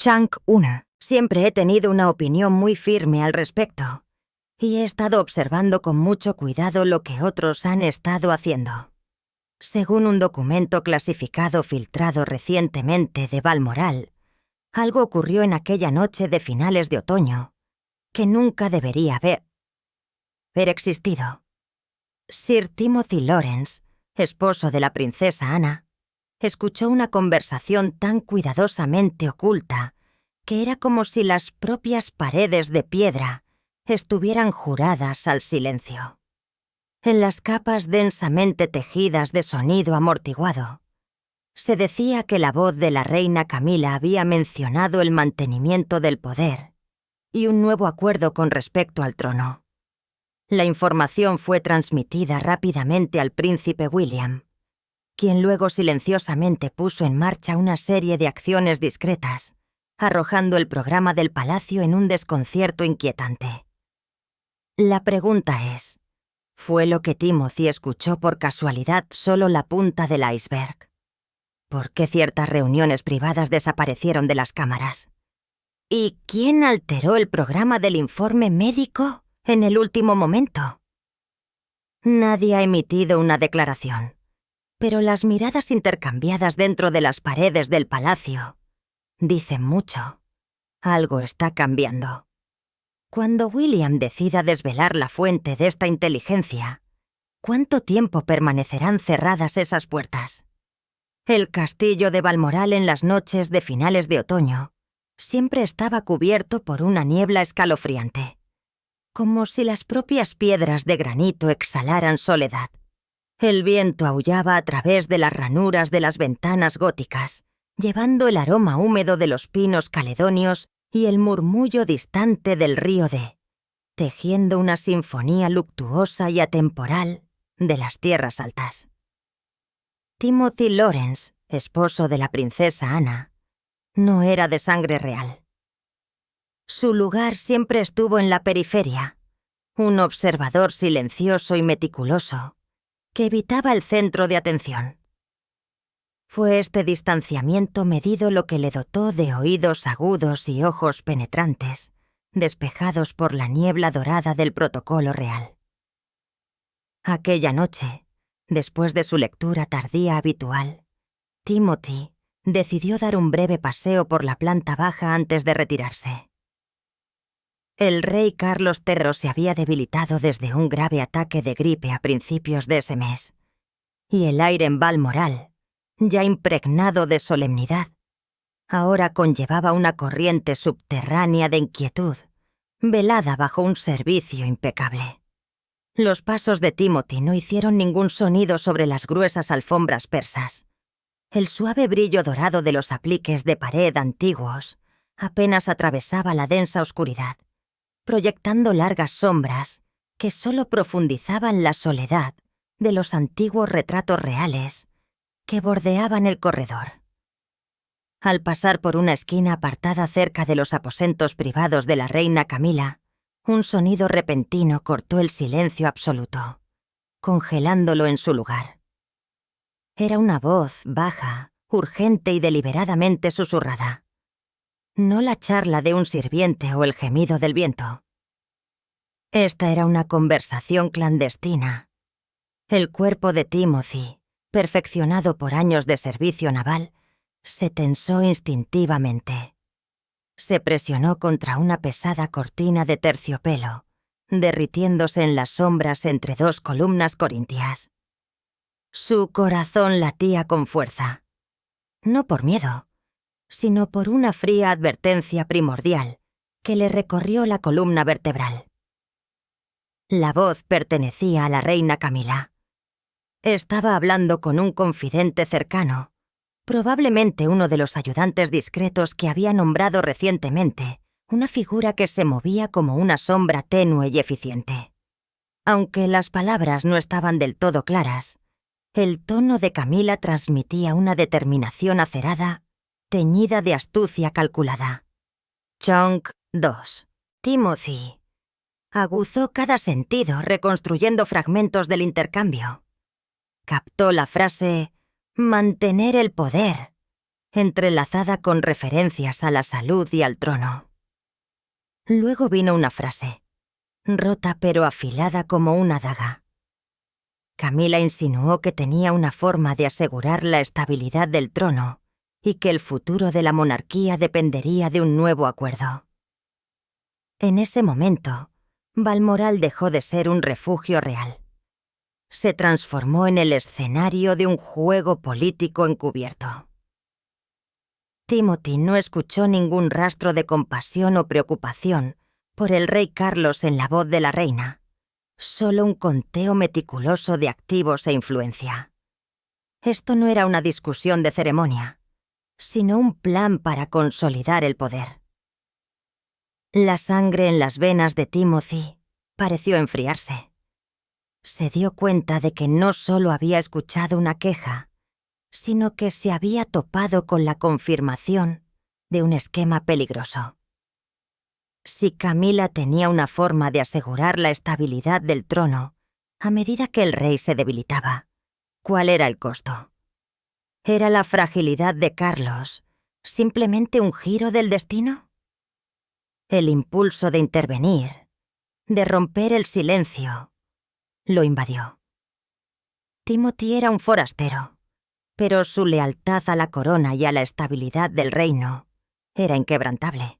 Chang 1. Siempre he tenido una opinión muy firme al respecto, y he estado observando con mucho cuidado lo que otros han estado haciendo. Según un documento clasificado filtrado recientemente de Balmoral, algo ocurrió en aquella noche de finales de otoño que nunca debería haber existido. Sir Timothy Lawrence, esposo de la princesa Ana, escuchó una conversación tan cuidadosamente oculta que era como si las propias paredes de piedra estuvieran juradas al silencio. En las capas densamente tejidas de sonido amortiguado, se decía que la voz de la reina Camila había mencionado el mantenimiento del poder y un nuevo acuerdo con respecto al trono. La información fue transmitida rápidamente al príncipe William, quien luego silenciosamente puso en marcha una serie de acciones discretas, arrojando el programa del palacio en un desconcierto inquietante. La pregunta es, ¿fue lo que Timothy escuchó por casualidad solo la punta del iceberg? ¿Por qué ciertas reuniones privadas desaparecieron de las cámaras? ¿Y quién alteró el programa del informe médico en el último momento? Nadie ha emitido una declaración, pero las miradas intercambiadas dentro de las paredes del palacio dicen mucho. Algo está cambiando. Cuando William decida desvelar la fuente de esta inteligencia, ¿cuánto tiempo permanecerán cerradas esas puertas? El castillo de Balmoral en las noches de finales de otoño siempre estaba cubierto por una niebla escalofriante, como si las propias piedras de granito exhalaran soledad. El viento aullaba a través de las ranuras de las ventanas góticas, llevando el aroma húmedo de los pinos caledonios y el murmullo distante del río Dee, tejiendo una sinfonía luctuosa y atemporal de las tierras altas. Timothy Lawrence, esposo de la princesa Ana, no era de sangre real. Su lugar siempre estuvo en la periferia, un observador silencioso y meticuloso que evitaba el centro de atención. Fue este distanciamiento medido lo que le dotó de oídos agudos y ojos penetrantes, despejados por la niebla dorada del protocolo real. Aquella noche, después de su lectura tardía habitual, Timothy decidió dar un breve paseo por la planta baja antes de retirarse. El rey Carlos III se había debilitado desde un grave ataque de gripe a principios de ese mes, y el aire en Balmoral, ya impregnado de solemnidad, ahora conllevaba una corriente subterránea de inquietud, velada bajo un servicio impecable. Los pasos de Timothy no hicieron ningún sonido sobre las gruesas alfombras persas. El suave brillo dorado de los apliques de pared antiguos apenas atravesaba la densa oscuridad, proyectando largas sombras que solo profundizaban la soledad de los antiguos retratos reales que bordeaban el corredor. Al pasar por una esquina apartada cerca de los aposentos privados de la reina Camila, un sonido repentino cortó el silencio absoluto, congelándolo en su lugar. Era una voz baja, urgente y deliberadamente susurrada. No la charla de un sirviente o el gemido del viento. Esta era una conversación clandestina. El cuerpo de Timothy, perfeccionado por años de servicio naval, se tensó instintivamente. Se presionó contra una pesada cortina de terciopelo, derritiéndose en las sombras entre dos columnas corintias. Su corazón latía con fuerza, no por miedo, sino por una fría advertencia primordial que le recorrió la columna vertebral. La voz pertenecía a la reina Camila. Estaba hablando con un confidente cercano, probablemente uno de los ayudantes discretos que había nombrado recientemente, una figura que se movía como una sombra tenue y eficiente. Aunque las palabras no estaban del todo claras, el tono de Camila transmitía una determinación acerada, teñida de astucia calculada. Chang 2. Timothy aguzó cada sentido reconstruyendo fragmentos del intercambio. Captó la frase «mantener el poder» entrelazada con referencias a la salud y al trono. Luego vino una frase, rota pero afilada como una daga. Camila insinuó que tenía una forma de asegurar la estabilidad del trono y que el futuro de la monarquía dependería de un nuevo acuerdo. En ese momento, Balmoral dejó de ser un refugio real. Se transformó en el escenario de un juego político encubierto. Timothy no escuchó ningún rastro de compasión o preocupación por el rey Carlos en la voz de la reina, solo un conteo meticuloso de activos e influencia. Esto no era una discusión de ceremonia, sino un plan para consolidar el poder. La sangre en las venas de Timothy pareció enfriarse. Se dio cuenta de que no solo había escuchado una queja, sino que se había topado con la confirmación de un esquema peligroso. Si Camila tenía una forma de asegurar la estabilidad del trono a medida que el rey se debilitaba, ¿cuál era el costo? ¿Era la fragilidad de Carlos simplemente un giro del destino? El impulso de intervenir, de romper el silencio, lo invadió. Timothy era un forastero, pero su lealtad a la corona y a la estabilidad del reino era inquebrantable.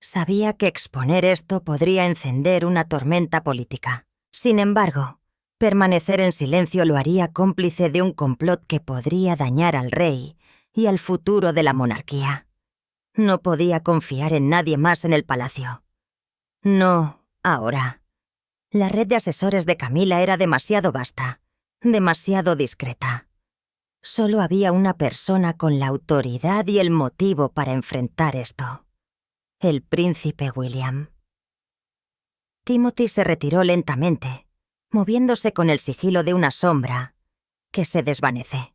Sabía que exponer esto podría encender una tormenta política. Sin embargo, permanecer en silencio lo haría cómplice de un complot que podría dañar al rey y al futuro de la monarquía. No podía confiar en nadie más en el palacio. No, ahora. La red de asesores de Camila era demasiado vasta, demasiado discreta. Solo había una persona con la autoridad y el motivo para enfrentar esto: el príncipe William. Timothy se retiró lentamente, moviéndose con el sigilo de una sombra que se desvanece.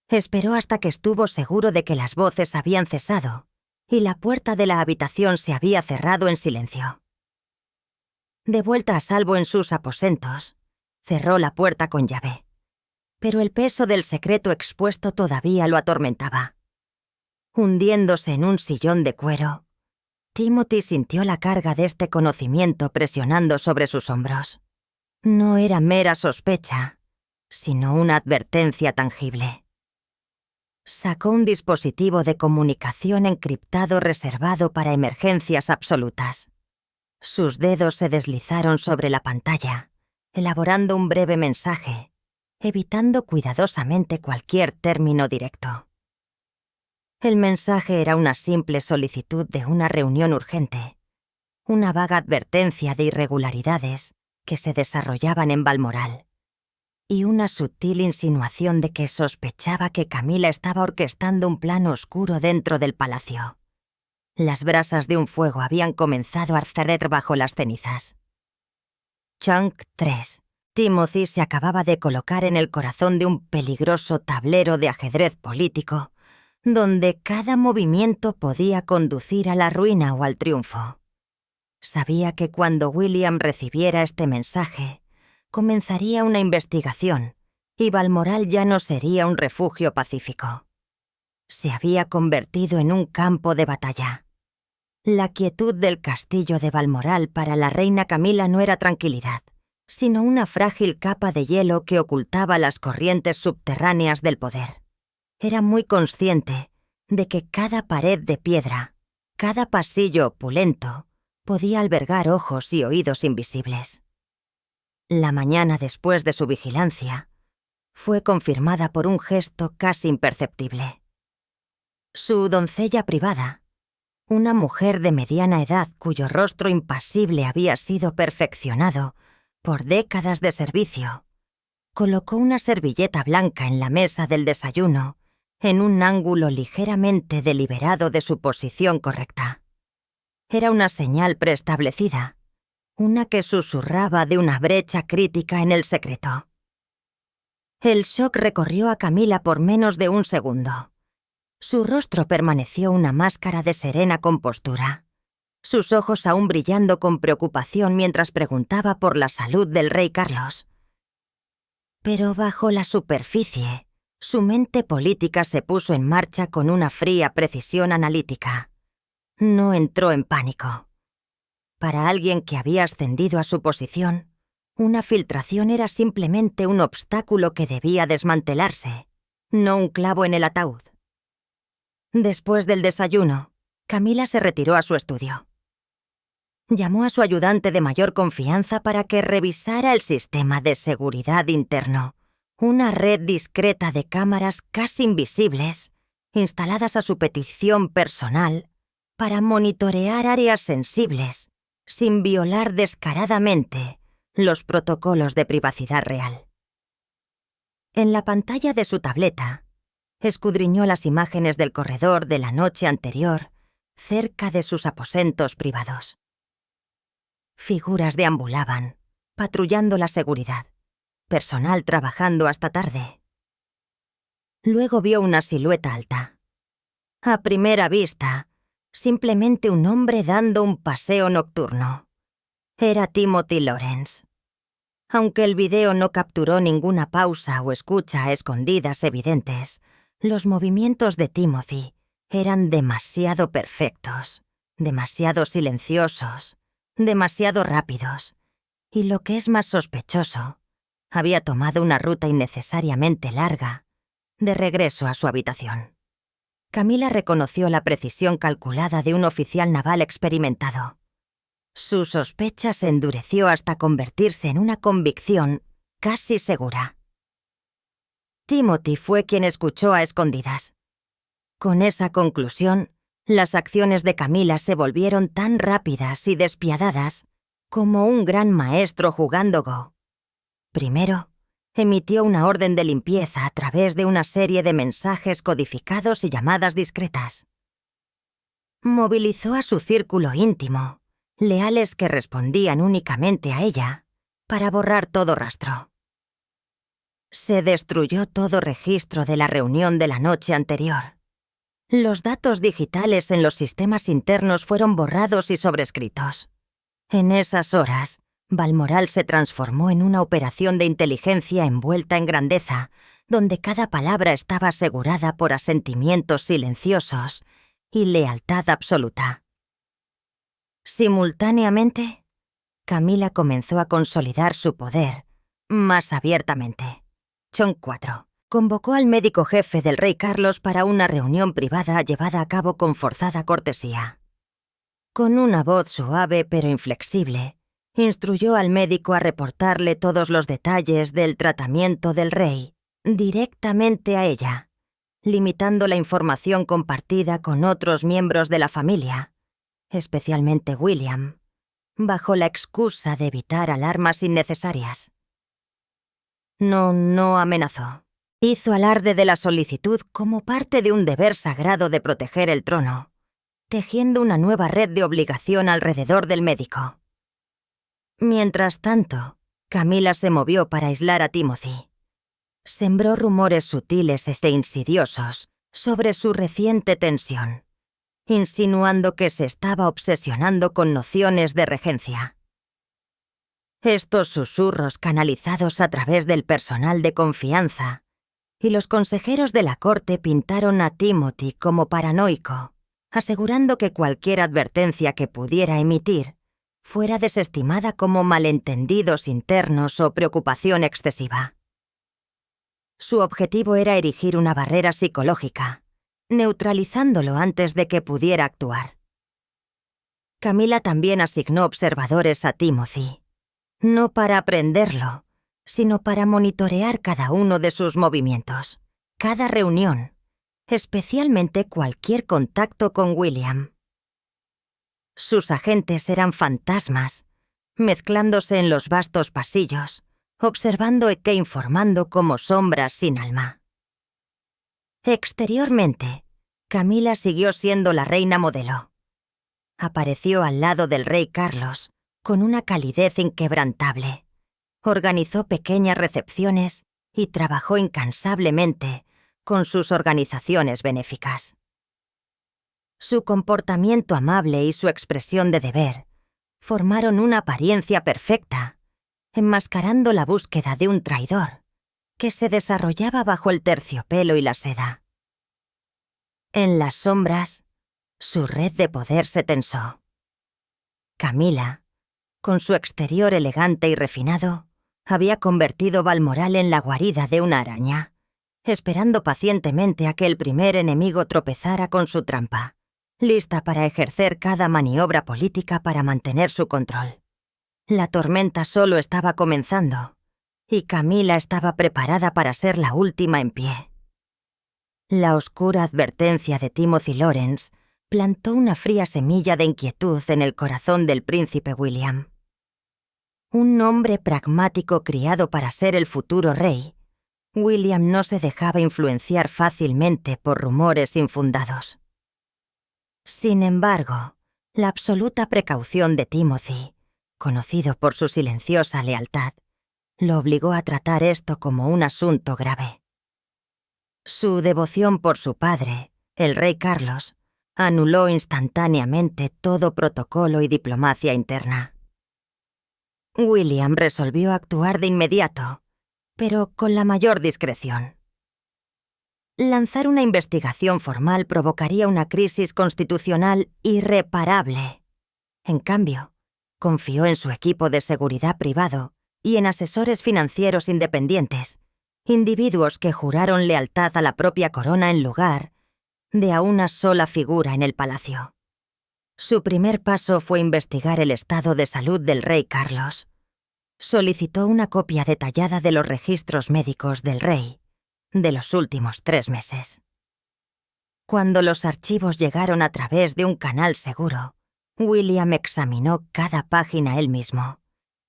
Esperó hasta que estuvo seguro de que las voces habían cesado y la puerta de la habitación se había cerrado en silencio. De vuelta a salvo en sus aposentos, cerró la puerta con llave. Pero el peso del secreto expuesto todavía lo atormentaba. Hundiéndose en un sillón de cuero, Timothy sintió la carga de este conocimiento presionando sobre sus hombros. No era mera sospecha, sino una advertencia tangible. Sacó un dispositivo de comunicación encriptado reservado para emergencias absolutas. Sus dedos se deslizaron sobre la pantalla, elaborando un breve mensaje, evitando cuidadosamente cualquier término directo. El mensaje era una simple solicitud de una reunión urgente, una vaga advertencia de irregularidades que se desarrollaban en Balmoral, y una sutil insinuación de que sospechaba que Camila estaba orquestando un plan oscuro dentro del palacio. Las brasas de un fuego habían comenzado a arder bajo las cenizas. Chunk 3. Timothy se acababa de colocar en el corazón de un peligroso tablero de ajedrez político, donde cada movimiento podía conducir a la ruina o al triunfo. Sabía que cuando William recibiera este mensaje, comenzaría una investigación y Balmoral ya no sería un refugio pacífico. Se había convertido en un campo de batalla. La quietud del castillo de Balmoral para la reina Camila no era tranquilidad, sino una frágil capa de hielo que ocultaba las corrientes subterráneas del poder. Era muy consciente de que cada pared de piedra, cada pasillo opulento, podía albergar ojos y oídos invisibles. La mañana después de su vigilancia fue confirmada por un gesto casi imperceptible. Su doncella privada, una mujer de mediana edad cuyo rostro impasible había sido perfeccionado por décadas de servicio, colocó una servilleta blanca en la mesa del desayuno en un ángulo ligeramente deliberado de su posición correcta. Era una señal preestablecida, una que susurraba de una brecha crítica en el secreto. El shock recorrió a Camila por menos de un segundo. Su rostro permaneció una máscara de serena compostura, sus ojos aún brillando con preocupación mientras preguntaba por la salud del rey Carlos. Pero bajo la superficie, Su mente política se puso en marcha con una fría precisión analítica. No entró en pánico. Para alguien que había ascendido a su posición, una filtración era simplemente un obstáculo que debía desmantelarse, no un clavo en el ataúd. Después del desayuno, Camila se retiró a su estudio. Llamó a su ayudante de mayor confianza para que revisara el sistema de seguridad interno, una red discreta de cámaras casi invisibles, instaladas a su petición personal, para monitorear áreas sensibles, sin violar descaradamente los protocolos de privacidad real. En la pantalla de su tableta, escudriñó las imágenes del corredor de la noche anterior cerca de sus aposentos privados. Figuras deambulaban, patrullando la seguridad, personal trabajando hasta tarde. Luego vio una silueta alta. A primera vista, simplemente un hombre dando un paseo nocturno. Era Timothy Lawrence. Aunque el video no capturó ninguna pausa o escucha a escondidas evidentes, los movimientos de Timothy eran demasiado perfectos, demasiado silenciosos, demasiado rápidos, y lo que es más sospechoso, había tomado una ruta innecesariamente larga de regreso a su habitación. Camila reconoció la precisión calculada de un oficial naval experimentado. Su sospecha se endureció hasta convertirse en una convicción casi segura. Timothy fue quien escuchó a escondidas. Con esa conclusión, las acciones de Camila se volvieron tan rápidas y despiadadas como un gran maestro jugando Go. Primero, emitió una orden de limpieza a través de una serie de mensajes codificados y llamadas discretas. Movilizó a su círculo íntimo, leales que respondían únicamente a ella, para borrar todo rastro. Se destruyó todo registro de la reunión de la noche anterior. Los datos digitales en los sistemas internos fueron borrados y sobrescritos. En esas horas, Balmoral se transformó en una operación de inteligencia envuelta en grandeza, donde cada palabra estaba asegurada por asentimientos silenciosos y lealtad absoluta. Simultáneamente, Camila comenzó a consolidar su poder más abiertamente. Chon 4 convocó al médico jefe del rey Carlos para una reunión privada llevada a cabo con forzada cortesía. Con una voz suave pero inflexible, instruyó al médico a reportarle todos los detalles del tratamiento del rey directamente a ella, limitando la información compartida con otros miembros de la familia, especialmente William, bajo la excusa de evitar alarmas innecesarias. No amenazó. Hizo alarde de la solicitud como parte de un deber sagrado de proteger el trono, tejiendo una nueva red de obligación alrededor del médico. Mientras tanto, Camila se movió para aislar a Timothy. Sembró rumores sutiles e insidiosos sobre su reciente tensión, insinuando que se estaba obsesionando con nociones de regencia. Estos susurros canalizados a través del personal de confianza y los consejeros de la corte pintaron a Timothy como paranoico, asegurando que cualquier advertencia que pudiera emitir fuera desestimada como malentendidos internos o preocupación excesiva. Su objetivo era erigir una barrera psicológica, neutralizándolo antes de que pudiera actuar. Camila también asignó observadores a Timothy, no para aprenderlo, sino para monitorear cada uno de sus movimientos, cada reunión, especialmente cualquier contacto con William. Sus agentes eran fantasmas, mezclándose en los vastos pasillos, observando e informando como sombras sin alma. Exteriormente, Camila siguió siendo la reina modelo. Apareció al lado del rey Carlos, con una calidez inquebrantable. Organizó pequeñas recepciones y trabajó incansablemente con sus organizaciones benéficas. Su comportamiento amable y su expresión de deber formaron una apariencia perfecta, enmascarando la búsqueda de un traidor que se desarrollaba bajo el terciopelo y la seda. En las sombras, su red de poder se tensó. Camila, con su exterior elegante y refinado, había convertido Balmoral en la guarida de una araña, esperando pacientemente a que el primer enemigo tropezara con su trampa, lista para ejercer cada maniobra política para mantener su control. La tormenta solo estaba comenzando, y Camila estaba preparada para ser la última en pie. La oscura advertencia de Timothy Lawrence plantó una fría semilla de inquietud en el corazón del príncipe William. Un hombre pragmático criado para ser el futuro rey, William no se dejaba influenciar fácilmente por rumores infundados. Sin embargo, la absoluta precaución de Timothy, conocido por su silenciosa lealtad, lo obligó a tratar esto como un asunto grave. Su devoción por su padre, el rey Carlos, anuló instantáneamente todo protocolo y diplomacia interna. William resolvió actuar de inmediato, pero con la mayor discreción. Lanzar una investigación formal provocaría una crisis constitucional irreparable. En cambio, confió en su equipo de seguridad privado y en asesores financieros independientes, individuos que juraron lealtad a la propia corona en lugar de a una sola figura en el palacio. Su primer paso fue investigar el estado de salud del rey Carlos. Solicitó una copia detallada de los registros médicos del rey de los últimos 3 meses. Cuando los archivos llegaron a través de un canal seguro, William examinó cada página él mismo,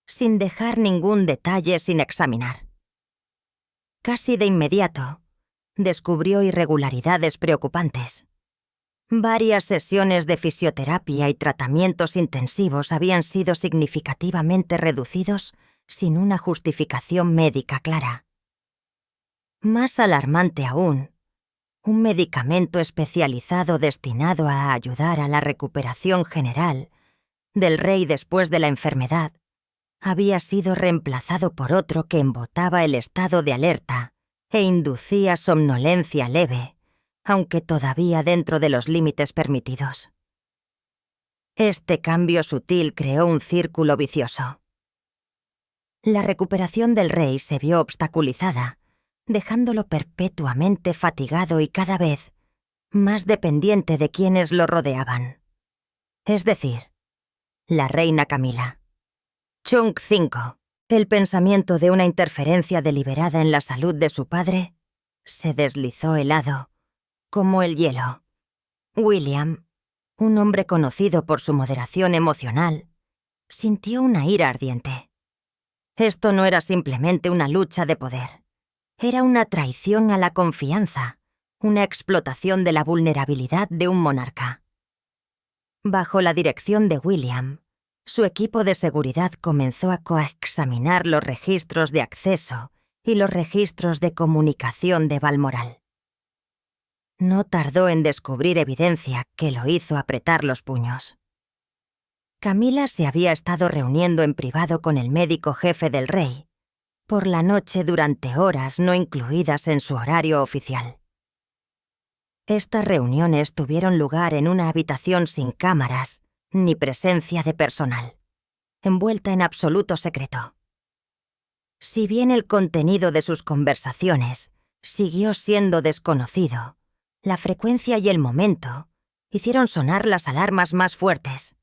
sin dejar ningún detalle sin examinar. Casi de inmediato, descubrió irregularidades preocupantes. Varias sesiones de fisioterapia y tratamientos intensivos habían sido significativamente reducidos sin una justificación médica clara. Más alarmante aún, un medicamento especializado destinado a ayudar a la recuperación general del rey después de la enfermedad había sido reemplazado por otro que embotaba el estado de alerta e inducía somnolencia leve, aunque todavía dentro de los límites permitidos. Este cambio sutil creó un círculo vicioso. La recuperación del rey se vio obstaculizada, dejándolo perpetuamente fatigado y cada vez más dependiente de quienes lo rodeaban. Es decir, la reina Camila. Chung V, el pensamiento de una interferencia deliberada en la salud de su padre, se deslizó helado, como el hielo. William, un hombre conocido por su moderación emocional, sintió una ira ardiente. Esto no era simplemente una lucha de poder. Era una traición a la confianza, una explotación de la vulnerabilidad de un monarca. Bajo la dirección de William, su equipo de seguridad comenzó a coexaminar los registros de acceso y los registros de comunicación de Balmoral. No tardó en descubrir evidencia que lo hizo apretar los puños. Camila se había estado reuniendo en privado con el médico jefe del rey, por la noche durante horas no incluidas en su horario oficial. Estas reuniones tuvieron lugar en una habitación sin cámaras ni presencia de personal, envuelta en absoluto secreto. Si bien el contenido de sus conversaciones siguió siendo desconocido, la frecuencia y el momento hicieron sonar las alarmas más fuertes.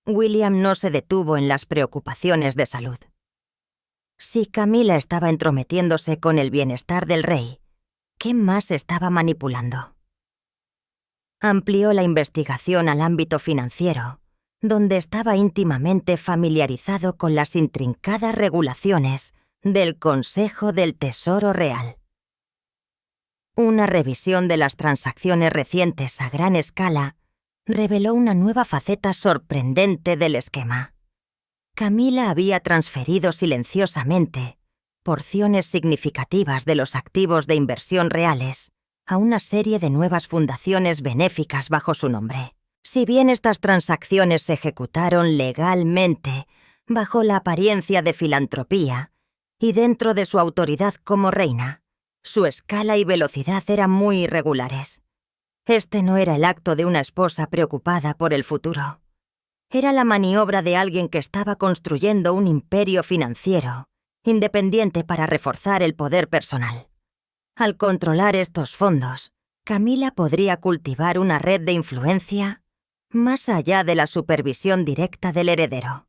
William no se detuvo en las preocupaciones de salud. Si Camila estaba entrometiéndose con el bienestar del rey, ¿qué más estaba manipulando? Amplió la investigación al ámbito financiero, donde estaba íntimamente familiarizado con las intrincadas regulaciones del Consejo del Tesoro Real. Una revisión de las transacciones recientes a gran escala reveló una nueva faceta sorprendente del esquema. Camila había transferido silenciosamente porciones significativas de los activos de inversión reales a una serie de nuevas fundaciones benéficas bajo su nombre. Si bien estas transacciones se ejecutaron legalmente bajo la apariencia de filantropía, y dentro de su autoridad como reina, su escala y velocidad eran muy irregulares. Este no era el acto de una esposa preocupada por el futuro. Era la maniobra de alguien que estaba construyendo un imperio financiero, independiente para reforzar el poder personal. Al controlar estos fondos, Camila podría cultivar una red de influencia más allá de la supervisión directa del heredero,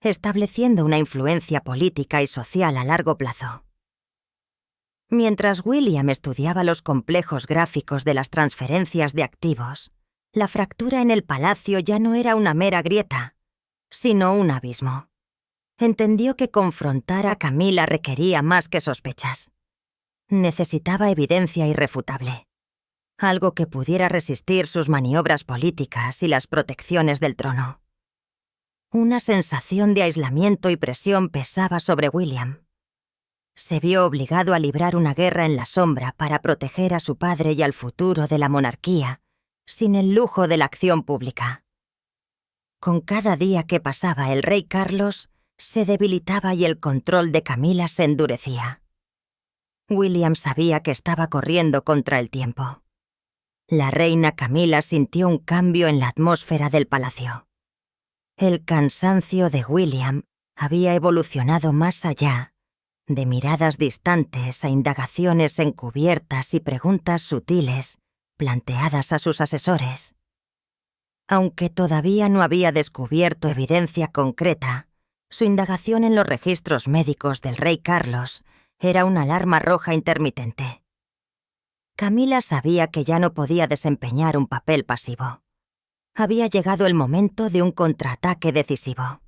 estableciendo una influencia política y social a largo plazo. Mientras William estudiaba los complejos gráficos de las transferencias de activos, la fractura en el palacio ya no era una mera grieta, sino un abismo. Entendió que confrontar a Camila requería más que sospechas. Necesitaba evidencia irrefutable, algo que pudiera resistir sus maniobras políticas y las protecciones del trono. Una sensación de aislamiento y presión pesaba sobre William. Se vio obligado a librar una guerra en la sombra para proteger a su padre y al futuro de la monarquía, sin el lujo de la acción pública. Con cada día que pasaba, el rey Carlos se debilitaba y el control de Camila se endurecía. William sabía que estaba corriendo contra el tiempo. La reina Camila sintió un cambio en la atmósfera del palacio. El cansancio de William había evolucionado más allá, de miradas distantes a indagaciones encubiertas y preguntas sutiles planteadas a sus asesores. Aunque todavía no había descubierto evidencia concreta, su indagación en los registros médicos del rey Carlos era una alarma roja intermitente. Camila sabía que ya no podía desempeñar un papel pasivo. Había llegado el momento de un contraataque decisivo.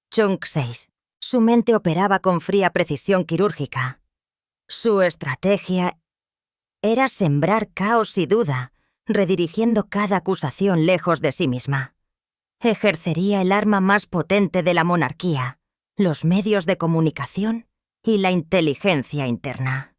Chung 6. Su mente operaba con fría precisión quirúrgica. Su estrategia era sembrar caos y duda, redirigiendo cada acusación lejos de sí misma. Ejercería el arma más potente de la monarquía, los medios de comunicación y la inteligencia interna.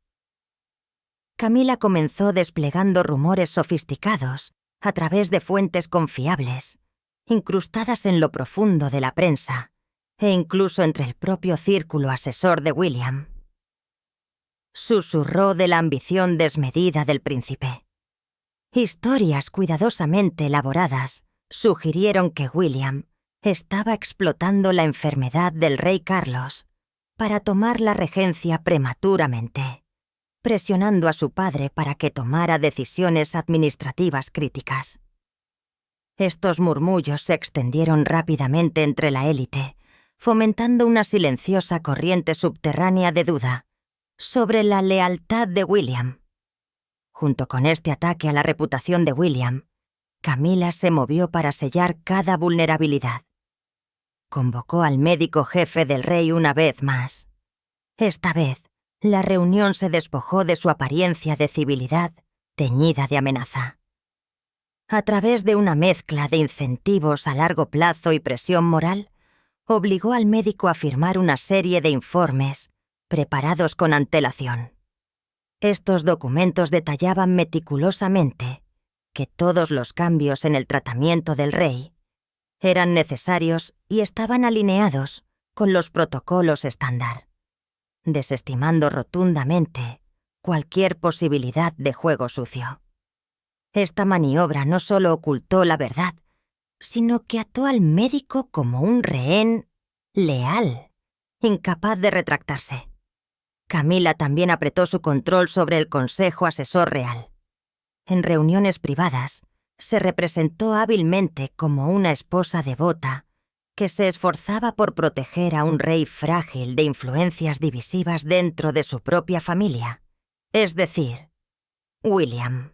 Camila comenzó desplegando rumores sofisticados a través de fuentes confiables, incrustadas en lo profundo de la prensa, e incluso entre el propio círculo asesor de William. Susurró de la ambición desmedida del príncipe. Historias cuidadosamente elaboradas sugirieron que William estaba explotando la enfermedad del rey Carlos para tomar la regencia prematuramente, presionando a su padre para que tomara decisiones administrativas críticas. Estos murmullos se extendieron rápidamente entre la élite, fomentando una silenciosa corriente subterránea de duda sobre la lealtad de William. Junto con este ataque a la reputación de William, Camila se movió para sellar cada vulnerabilidad. Convocó al médico jefe del rey una vez más. Esta vez, la reunión se despojó de su apariencia de civilidad teñida de amenaza. A través de una mezcla de incentivos a largo plazo y presión moral, obligó al médico a firmar una serie de informes preparados con antelación. Estos documentos detallaban meticulosamente que todos los cambios en el tratamiento del rey eran necesarios y estaban alineados con los protocolos estándar, desestimando rotundamente cualquier posibilidad de juego sucio. Esta maniobra no solo ocultó la verdad, sino que ató al médico como un rehén leal, incapaz de retractarse. Camila también apretó su control sobre el Consejo Asesor Real. En reuniones privadas, se representó hábilmente como una esposa devota que se esforzaba por proteger a un rey frágil de influencias divisivas dentro de su propia familia, es decir, William.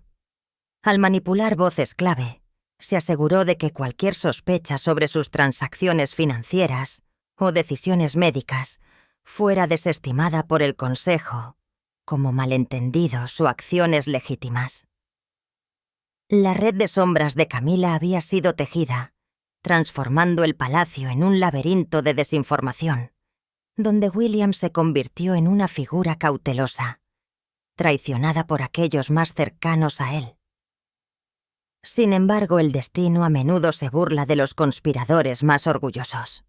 Al manipular voces clave, se aseguró de que cualquier sospecha sobre sus transacciones financieras o decisiones médicas fuera desestimada por el Consejo como malentendidos o acciones legítimas. La red de sombras de Camila había sido tejida, transformando el palacio en un laberinto de desinformación, donde William se convirtió en una figura cautelosa, traicionada por aquellos más cercanos a él. Sin embargo, el destino a menudo se burla de los conspiradores más orgullosos.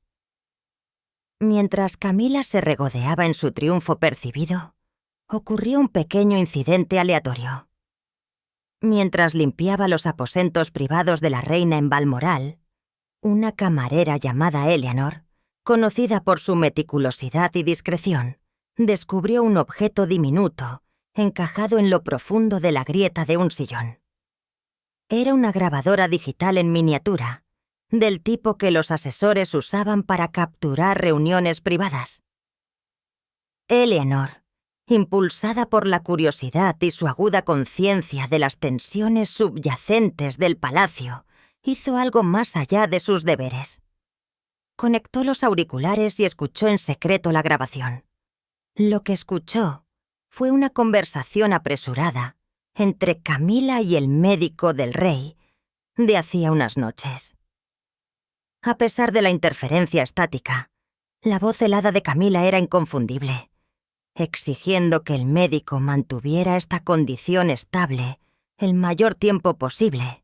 Mientras Camila se regodeaba en su triunfo percibido, ocurrió un pequeño incidente aleatorio. Mientras limpiaba los aposentos privados de la reina en Balmoral, una camarera llamada Eleanor, conocida por su meticulosidad y discreción, descubrió un objeto diminuto encajado en lo profundo de la grieta de un sillón. Era una grabadora digital en miniatura, del tipo que los asesores usaban para capturar reuniones privadas. Eleanor, impulsada por la curiosidad y su aguda conciencia de las tensiones subyacentes del palacio, hizo algo más allá de sus deberes. Conectó los auriculares y escuchó en secreto la grabación. Lo que escuchó fue una conversación apresurada entre Camila y el médico del rey de hacía unas noches. A pesar de la interferencia estática, la voz helada de Camila era inconfundible, exigiendo que el médico mantuviera esta condición estable el mayor tiempo posible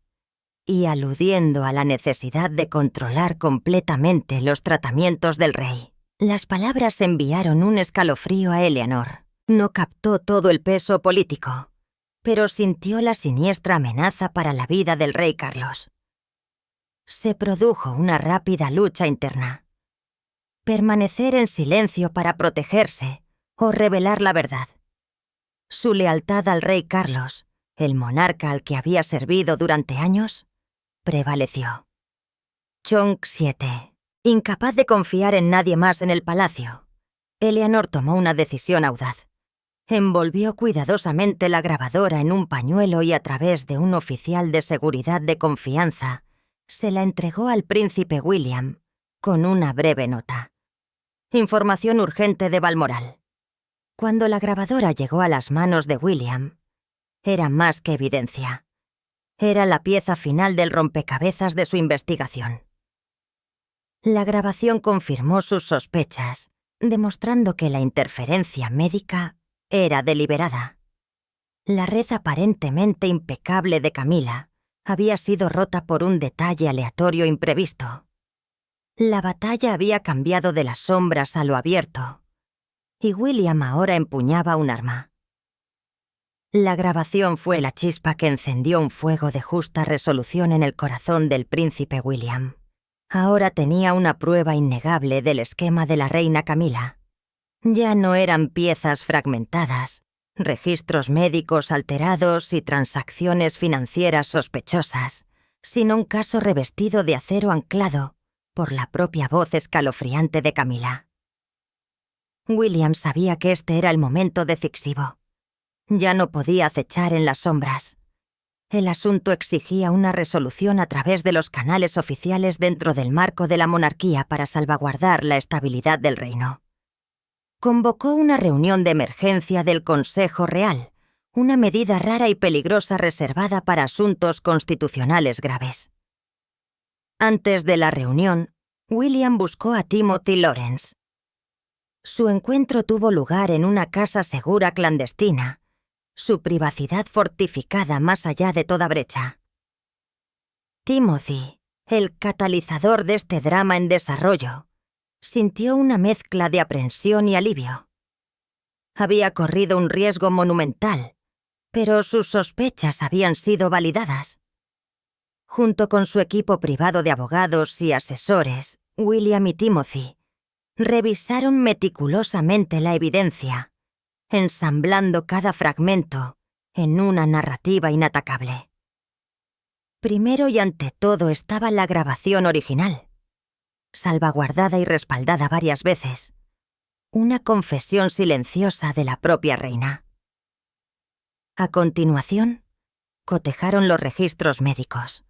y aludiendo a la necesidad de controlar completamente los tratamientos del rey. Las palabras enviaron un escalofrío a Eleanor. No captó todo el peso político, pero sintió la siniestra amenaza para la vida del rey Carlos. Se produjo una rápida lucha interna. Permanecer en silencio para protegerse o revelar la verdad. Su lealtad al rey Carlos, el monarca al que había servido durante años, prevaleció. Chong 7. Incapaz de confiar en nadie más en el palacio, Eleanor tomó una decisión audaz. Envolvió cuidadosamente la grabadora en un pañuelo y a través de un oficial de seguridad de confianza, se la entregó al príncipe William con una breve nota. Información urgente de Balmoral. Cuando la grabadora llegó a las manos de William, era más que evidencia. Era la pieza final del rompecabezas de su investigación. La grabación confirmó sus sospechas, demostrando que la interferencia médica era deliberada. La red aparentemente impecable de Camila había sido rota por un detalle aleatorio imprevisto. La batalla había cambiado de las sombras a lo abierto, y William ahora empuñaba un arma. La grabación fue la chispa que encendió un fuego de justa resolución en el corazón del príncipe William. Ahora tenía una prueba innegable del esquema de la reina Camila. Ya no eran piezas fragmentadas, registros médicos alterados y transacciones financieras sospechosas, sino un caso revestido de acero anclado por la propia voz escalofriante de Camila. William sabía que este era el momento decisivo. Ya no podía acechar en las sombras. El asunto exigía una resolución a través de los canales oficiales dentro del marco de la monarquía para salvaguardar la estabilidad del reino. Convocó una reunión de emergencia del Consejo Real, una medida rara y peligrosa reservada para asuntos constitucionales graves. Antes de la reunión, William buscó a Timothy Lawrence. Su encuentro tuvo lugar en una casa segura clandestina, su privacidad fortificada más allá de toda brecha. Timothy, el catalizador de este drama en desarrollo, sintió una mezcla de aprensión y alivio. Había corrido un riesgo monumental, pero sus sospechas habían sido validadas. Junto con su equipo privado de abogados y asesores, William y Timothy revisaron meticulosamente la evidencia, ensamblando cada fragmento en una narrativa inatacable. Primero y ante todo estaba la grabación original, salvaguardada y respaldada varias veces, una confesión silenciosa de la propia reina. A continuación, cotejaron los registros médicos,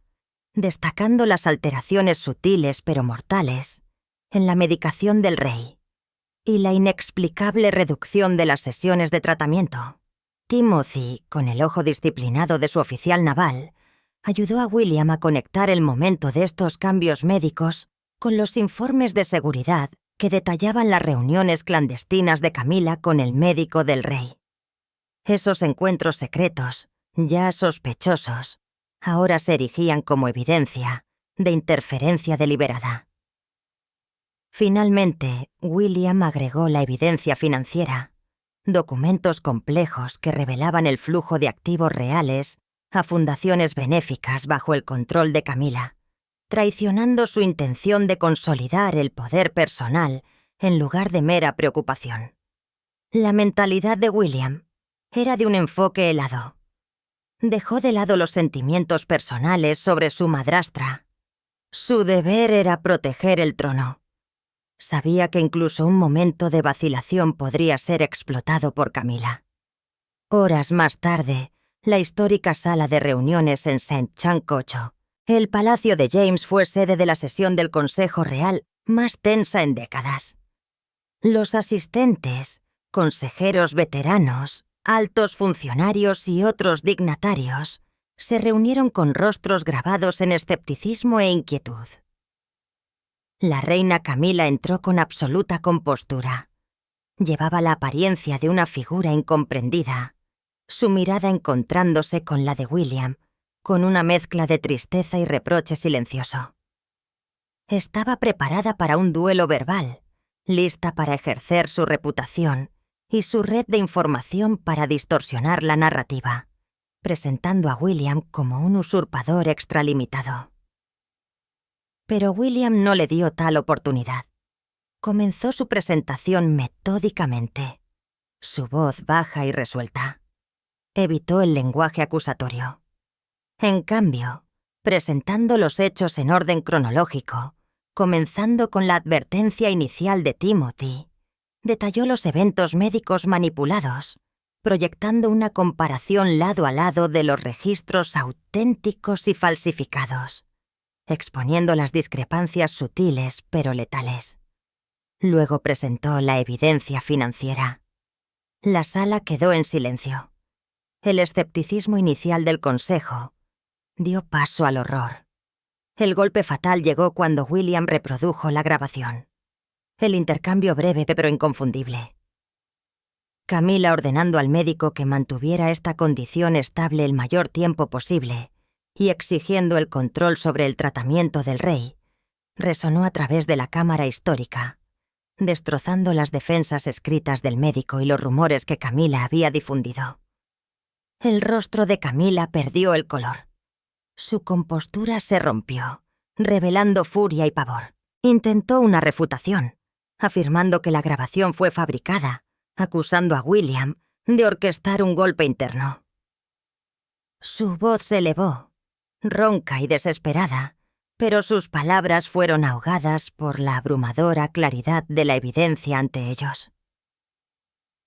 destacando las alteraciones sutiles pero mortales en la medicación del rey y la inexplicable reducción de las sesiones de tratamiento. Timothy, con el ojo disciplinado de su oficial naval, ayudó a William a conectar el momento de estos cambios médicos con los informes de seguridad que detallaban las reuniones clandestinas de Camila con el médico del rey. Esos encuentros secretos, ya sospechosos, ahora se erigían como evidencia de interferencia deliberada. Finalmente, William agregó la evidencia financiera, documentos complejos que revelaban el flujo de activos reales a fundaciones benéficas bajo el control de Camilla, traicionando su intención de consolidar el poder personal en lugar de mera preocupación. La mentalidad de William era de un enfoque helado. Dejó de lado los sentimientos personales sobre su madrastra. Su deber era proteger el trono. Sabía que incluso un momento de vacilación podría ser explotado por Camilla. Horas más tarde, la histórica sala de reuniones en St. Chancocho, el palacio de James, fue sede de la sesión del Consejo Real más tensa en décadas. Los asistentes, consejeros veteranos, altos funcionarios y otros dignatarios se reunieron con rostros grabados en escepticismo e inquietud. La reina Camilla entró con absoluta compostura. Llevaba la apariencia de una figura incomprendida, su mirada encontrándose con la de William, con una mezcla de tristeza y reproche silencioso. Estaba preparada para un duelo verbal, lista para ejercer su reputación y su red de información para distorsionar la narrativa, presentando a William como un usurpador extralimitado. Pero William no le dio tal oportunidad. Comenzó su presentación metódicamente, su voz baja y resuelta. Evitó el lenguaje acusatorio. En cambio, presentando los hechos en orden cronológico, comenzando con la advertencia inicial de Timothy, detalló los eventos médicos manipulados, proyectando una comparación lado a lado de los registros auténticos y falsificados, exponiendo las discrepancias sutiles pero letales. Luego presentó la evidencia financiera. La sala quedó en silencio. El escepticismo inicial del consejo dio paso al horror. El golpe fatal llegó cuando William reprodujo la grabación. El intercambio breve pero inconfundible. Camilla ordenando al médico que mantuviera esta condición estable el mayor tiempo posible y exigiendo el control sobre el tratamiento del rey, resonó a través de la cámara histórica, destrozando las defensas escritas del médico y los rumores que Camilla había difundido. El rostro de Camilla perdió el color. Su compostura se rompió, revelando furia y pavor. Intentó una refutación, afirmando que la grabación fue fabricada, acusando a William de orquestar un golpe interno. Su voz se elevó, ronca y desesperada, pero sus palabras fueron ahogadas por la abrumadora claridad de la evidencia ante ellos.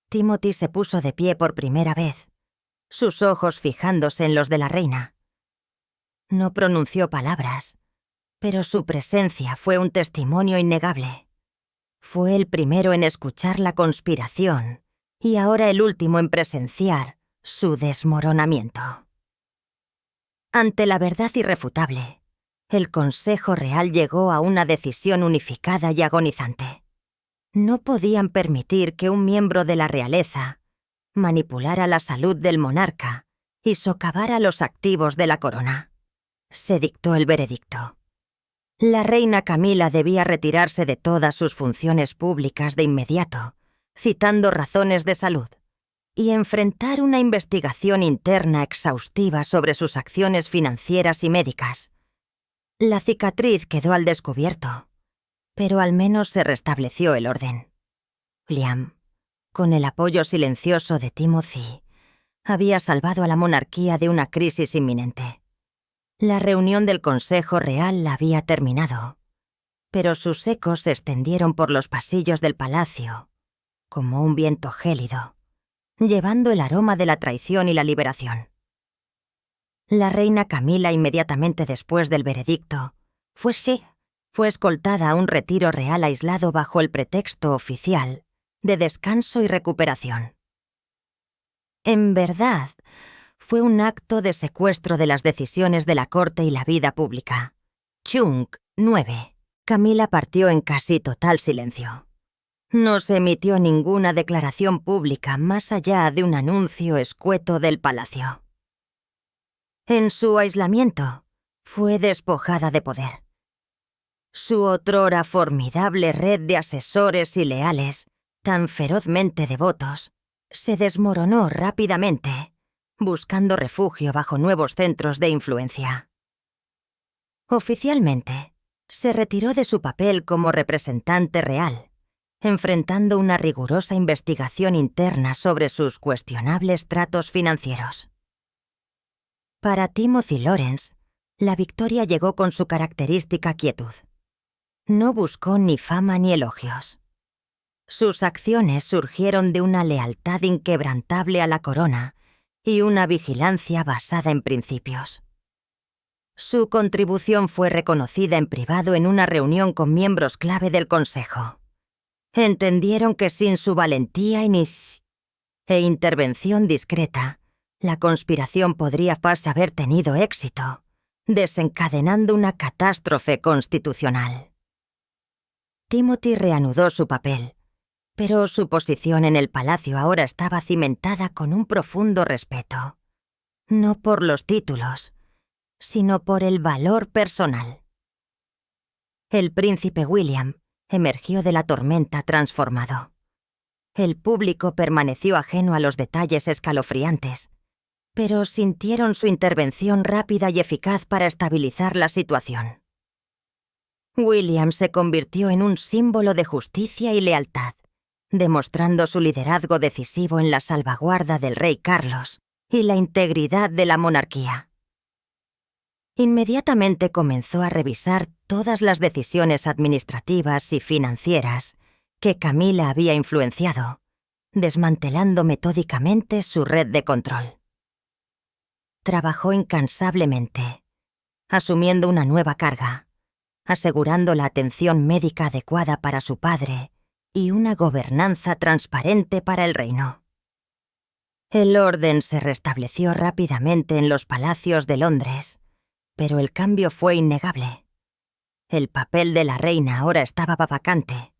Timothy se puso de pie por primera vez, sus ojos fijándose en los de la reina. No pronunció palabras, pero su presencia fue un testimonio innegable. Fue el primero en escuchar la conspiración y ahora el último en presenciar su desmoronamiento. Ante la verdad irrefutable, el Consejo Real llegó a una decisión unificada y agonizante. No podían permitir que un miembro de la realeza manipulara la salud del monarca y socavara los activos de la corona. Se dictó el veredicto. La reina Camilla debía retirarse de todas sus funciones públicas de inmediato, citando razones de salud, y enfrentar una investigación interna exhaustiva sobre sus acciones financieras y médicas. La cicatriz quedó al descubierto, pero al menos se restableció el orden. William, con el apoyo silencioso de Timothy, había salvado a la monarquía de una crisis inminente. La reunión del Consejo Real había terminado, pero sus ecos se extendieron por los pasillos del palacio, como un viento gélido, llevando el aroma de la traición y la liberación. La reina Camilla, inmediatamente después del veredicto, fue escoltada a un retiro real aislado bajo el pretexto oficial de descanso y recuperación. En verdad, fue un acto de secuestro de las decisiones de la corte y la vida pública. Chung 9. Camilla partió en casi total silencio. No se emitió ninguna declaración pública más allá de un anuncio escueto del palacio. En su aislamiento, fue despojada de poder. Su otrora formidable red de asesores y leales, tan ferozmente devotos, se desmoronó rápidamente, buscando refugio bajo nuevos centros de influencia. Oficialmente, se retiró de su papel como representante real, enfrentando una rigurosa investigación interna sobre sus cuestionables tratos financieros. Para Timothy Lawrence, la victoria llegó con su característica quietud. No buscó ni fama ni elogios. Sus acciones surgieron de una lealtad inquebrantable a la corona y una vigilancia basada en principios. Su contribución fue reconocida en privado en una reunión con miembros clave del Consejo. Entendieron que sin su valentía e intervención discreta, la conspiración podría haber tenido éxito, desencadenando una catástrofe constitucional. Timothy reanudó su papel, pero su posición en el palacio ahora estaba cimentada con un profundo respeto, no por los títulos, sino por el valor personal. El príncipe William emergió de la tormenta transformado. El público permaneció ajeno a los detalles escalofriantes, pero sintieron su intervención rápida y eficaz para estabilizar la situación. William se convirtió en un símbolo de justicia y lealtad, demostrando su liderazgo decisivo en la salvaguarda del rey Carlos y la integridad de la monarquía. Inmediatamente comenzó a revisar todas las decisiones administrativas y financieras que Camila había influenciado, desmantelando metódicamente su red de control. Trabajó incansablemente, asumiendo una nueva carga, asegurando la atención médica adecuada para su padre y una gobernanza transparente para el reino. El orden se restableció rápidamente en los palacios de Londres, pero el cambio fue innegable. El papel de la reina ahora estaba vacante,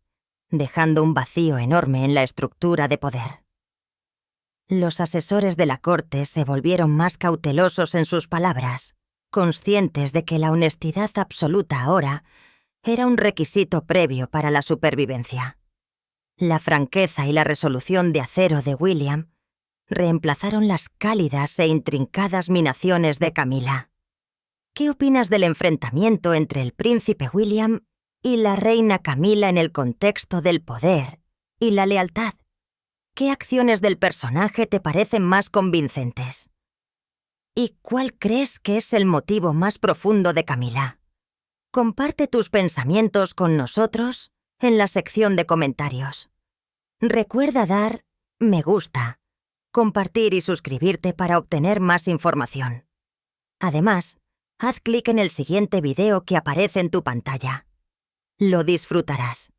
dejando un vacío enorme en la estructura de poder. Los asesores de la corte se volvieron más cautelosos en sus palabras, conscientes de que la honestidad absoluta ahora era un requisito previo para la supervivencia. La franqueza y la resolución de acero de William reemplazaron las cálidas e intrincadas minaciones de Camila. ¿Qué opinas del enfrentamiento entre el príncipe William y la reina Camila en el contexto del poder y la lealtad? ¿Qué acciones del personaje te parecen más convincentes? ¿Y cuál crees que es el motivo más profundo de Camila? Comparte tus pensamientos con nosotros en la sección de comentarios. Recuerda dar me gusta, compartir y suscribirte para obtener más información. Además, haz clic en el siguiente video que aparece en tu pantalla. Lo disfrutarás.